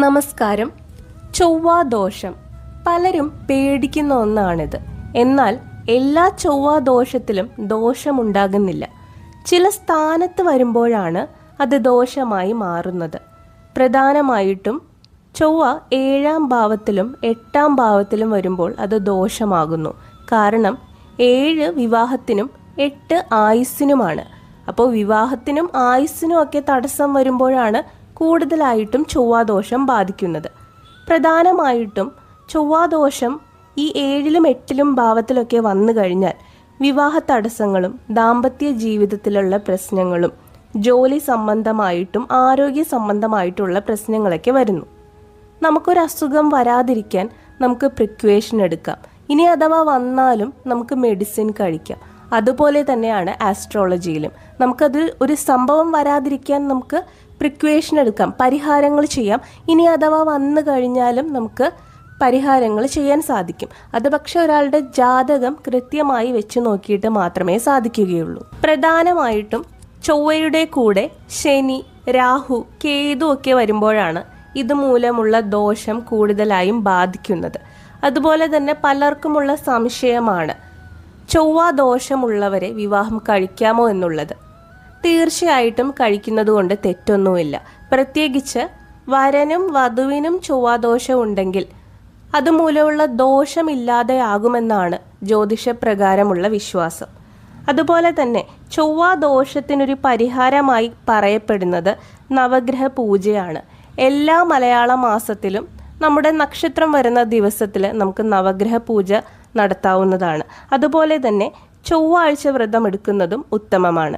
നമസ്കാരം. ചൊവ്വാദോഷം പലരും പേടിക്കുന്ന ഒന്നാണിത്. എന്നാൽ എല്ലാ ചൊവ്വാദോഷത്തിലും ദോഷമുണ്ടാകുന്നില്ല. ചില സ്ഥാനത്ത് വരുമ്പോഴാണ് അത് ദോഷമായി മാറുന്നത്. പ്രധാനമായിട്ടും ചൊവ്വ 7-ാം ഭാവത്തിലും 8-ാം ഭാവത്തിലും വരുമ്പോൾ അത് ദോഷമാകുന്നു. കാരണം 7 വിവാഹത്തിനും 8 ആയുസ്സിനുമാണ്. അപ്പോൾ വിവാഹത്തിനും ആയുസ്സിനും ഒക്കെ തടസ്സം വരുമ്പോഴാണ് കൂടുതലായിട്ടും ചൊവ്വാദോഷം ബാധിക്കുന്നത്. പ്രധാനമായിട്ടും ചൊവ്വാദോഷം ഈ 7-ലും 8-ലും ഭാവത്തിലൊക്കെ വന്നു കഴിഞ്ഞാൽ വിവാഹ തടസ്സങ്ങളും ദാമ്പത്യ ജീവിതത്തിലുള്ള പ്രശ്നങ്ങളും ജോലി സംബന്ധമായിട്ടും ആരോഗ്യ സംബന്ധമായിട്ടുള്ള പ്രശ്നങ്ങളൊക്കെ വരുന്നു. നമുക്കൊരു അസുഖം വരാതിരിക്കാൻ നമുക്ക് പ്രിക്വേഷൻ എടുക്കാം. ഇനി അഥവാ വന്നാലും നമുക്ക് മെഡിസിൻ കഴിക്കാം. അതുപോലെ തന്നെയാണ് ആസ്ട്രോളജിയിലും. നമുക്കത് ഒരു സംഭവം വരാതിരിക്കാൻ നമുക്ക് പ്രിക്വേഷൻ എടുക്കാം, പരിഹാരങ്ങൾ ചെയ്യാം. ഇനി അഥവാ വന്നു കഴിഞ്ഞാലും നമുക്ക് പരിഹാരങ്ങൾ ചെയ്യാൻ സാധിക്കും. അത് പക്ഷെ ഒരാളുടെ ജാതകം കൃത്യമായി വെച്ച് നോക്കിയിട്ട് മാത്രമേ സാധിക്കുകയുള്ളൂ. പ്രധാനമായിട്ടും ചൊവ്വയുടെ കൂടെ ശനി, രാഹു, കേതു ഒക്കെ വരുമ്പോഴാണ് ഇതുമൂലമുള്ള ദോഷം കൂടുതലായും ബാധിക്കുന്നത്. അതുപോലെ തന്നെ പലർക്കുമുള്ള സംശയമാണ് ചൊവ്വാദോഷമുള്ളവരെ വിവാഹം കഴിക്കാമോ എന്നുള്ളത്. തീർച്ചയായിട്ടും കഴിക്കുന്നത് കൊണ്ട് തെറ്റൊന്നുമില്ല. പ്രത്യേകിച്ച് വരനും വധുവിനും ചൊവ്വാദോഷം ഉണ്ടെങ്കിൽ അതുമൂലമുള്ള ദോഷമില്ലാതെയാകുമെന്നാണ് ജ്യോതിഷപ്രകാരമുള്ള വിശ്വാസം. അതുപോലെ തന്നെ ചൊവ്വാദോഷത്തിനൊരു പരിഹാരമായി പറയപ്പെടുന്നത് നവഗ്രഹ പൂജയാണ്. എല്ലാ മലയാള മാസത്തിലും നമ്മുടെ നക്ഷത്രം വരുന്ന ദിവസത്തിൽ നമുക്ക് നവഗ്രഹ പൂജ നടത്താവുന്നതാണ്. അതുപോലെ തന്നെ ചൊവ്വാഴ്ച വ്രതം എടുക്കുന്നതും ഉത്തമമാണ്.